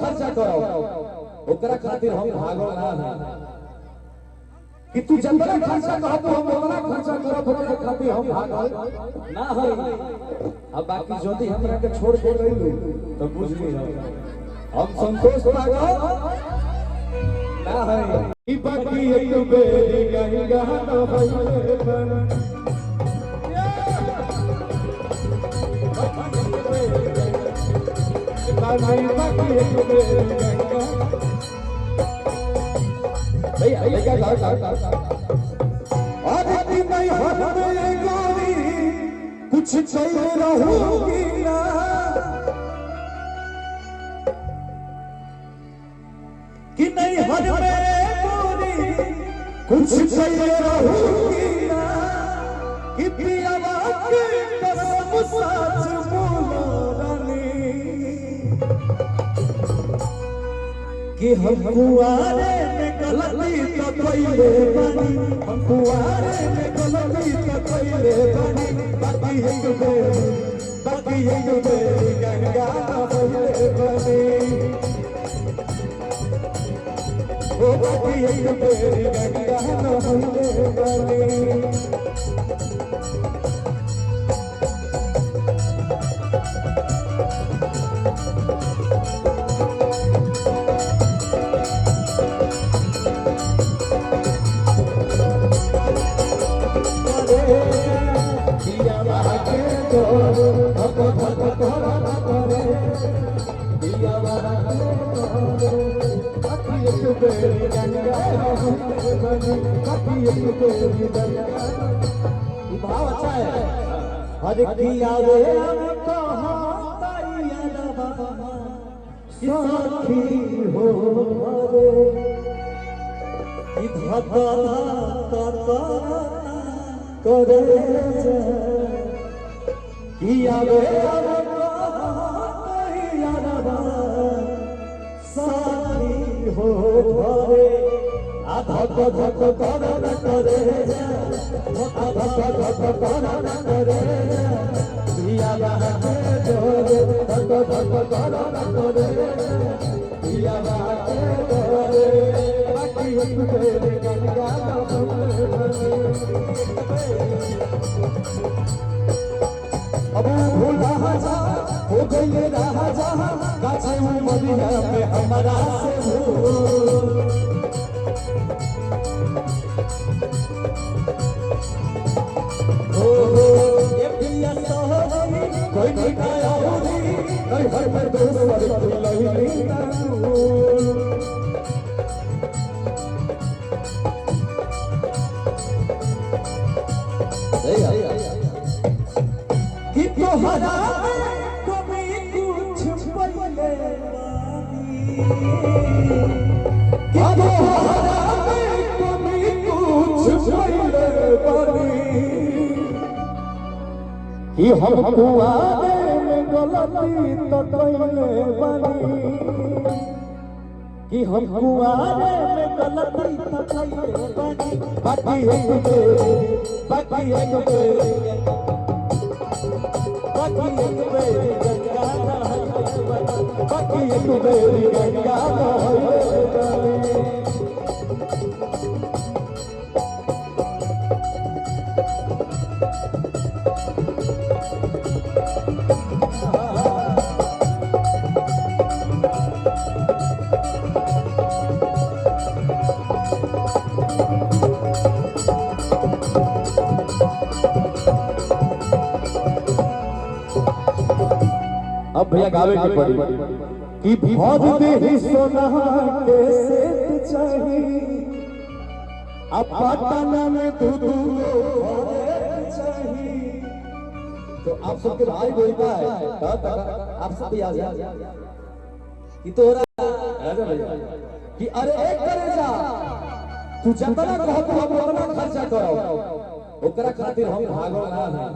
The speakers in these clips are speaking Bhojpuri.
खर्चा करो ओकरा खातिर हम भागल ना है कि तू जितना खर्चा कह तो हम उतना खर्चा करब ओकरा खातिर हम भागल ना है। अब बाकी जदी हमरा के छोड़ के गइलू तो बुझ ली हम संतोष भागल ना है। ई बाकी एक बेरी गंगा न होइले बन भैया कुछ चाहिए रहूंगी ना कि नहीं हर में गोरी कुछ चाहिए रहूंगी ना कि पियावा के कसम सच बोलो कि हम कुआरे में गलती तो कइले बानी हम कुआरे में गलती तो कइले बानी बाकी एक बेरी गंगा न होइले बानी ओ बाकी एक बेरी गंगा न होइले बानी। भाव अच्छा है हर किया रे साथी हो करे किया रे साथी हो धक धक कर करे धक धक कर करे पिया बाटे जोरे धक धक कर करे पिया बाटे जोरे बाकी एक बेरी गंगा अब भूला जा हो गई राजा गाछे मदिना में हमारा से भूल कोई नहीं आया होगी नहीं हर पर दोस्त लही कि तोहरा कभी कुछ पहिले कि तोहरा कभी कुछ पहिले कि हम कुआरे में गलती तो कइले बानी कि हम कुआरे में गलती तो कइले बानी बाकी एक बेरी गंगा न होइले बाकी एक बेरी गंगा न होइले बानी। अब भैया गावे की पड़ी कि भौज दे सोना के सेठ चाही अब पटना में दूध चाही तो आप सबके भाई बोलता है आप सब भी आ जाए कि तोरा कि अरे एक करे जा तू जितना कहत हम उतना खर्चा करो ओकरा खातिर हम भागल ना है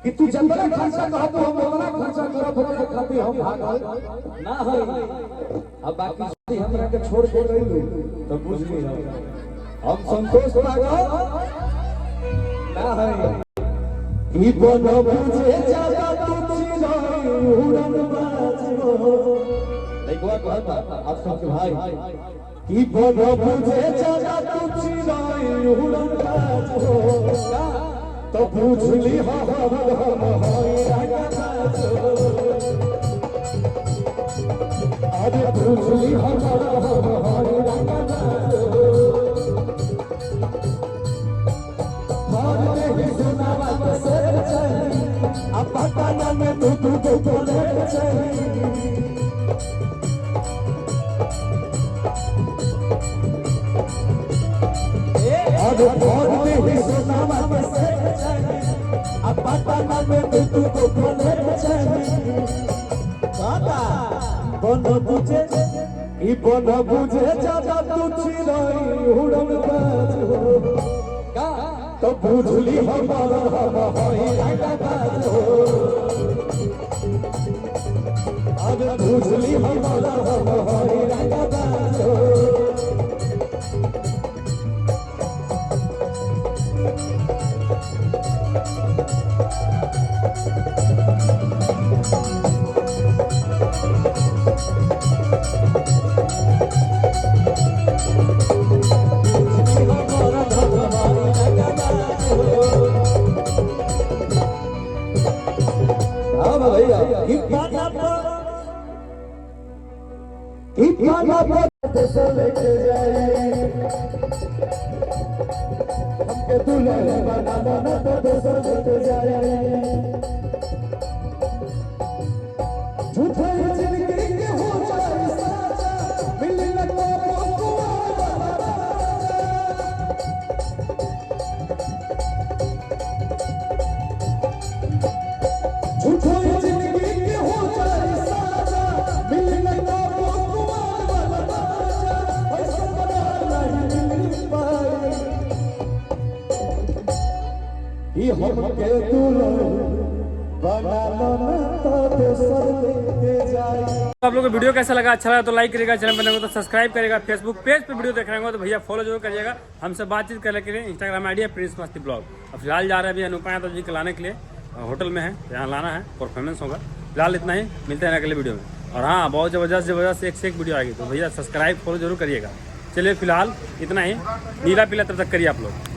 कि तू जितना खर्चा कह तो हम उतना खर्चा करब ओकरा खातिर हम भागल ना है। अब बाकी यदि हमरा के छोड़ के गइलू तो बुझ ली हम संतोष भागल ना है। ई बन बुझे ज्यादा तू चिराई उड़न बाजो एक बार कहता आप सबके भाई कि बोलो मुझे ज्यादा तुझ नहीं उड़न बाज हो तो पूछ ली हम होई रंगा अरे पूछ ली हम होई रंगा और नहीं सुना बात से चाहिए अब पता ना मैं तू को बोले चाहिए अब बहुत ही सुना बात से अब पता ना मैं तू को बोले चाहिए दादा बनो बुझे ई बनो बुझे ज्यादा तुझी रही उड़न बाज हो का तो बुझली हमारा होई रंगा बाज हो अब बुझली हमारा होई रंगा बाज हो लेके जाए हमके दुल्हन बनाना न तो दोसर लेके जाए झूठे जिंदगी के हो जाए साजा मिलने लगो झूठे जिंदगी के हो जाए साजा मिलने लगो हमके दुल्हन बनाना न तो दोसर लेके जाए। आप लोगों को वीडियो कैसा लगा, अच्छा लगा तो लाइक करेगा, चैनल पर तो सब्सक्राइब करेगा, फेसबुक पेज पे वीडियो देख रहे हो तो भैया फॉलो जरूर करिएगा। हमसे बातचीत करने के लिए इंस्टाग्राम आईडी है प्रिंस मस्ती ब्लॉग। अब फिलहाल जा रहे हैं अभी अनुपा यादव जी को लाने के लिए, होटल में है, यहाँ लाना है, परफॉर्मेंस होगा। फिलहाल इतना ही, मिलते हैं अगले वीडियो में। और हाँ, बहुत ज़बरदस्त एक से एक वीडियो आएगी तो भैया सब्सक्राइब फॉलो जरूर करिएगा। चलिए फिलहाल इतना ही, नीला पीला तब तक करिए आप लोग।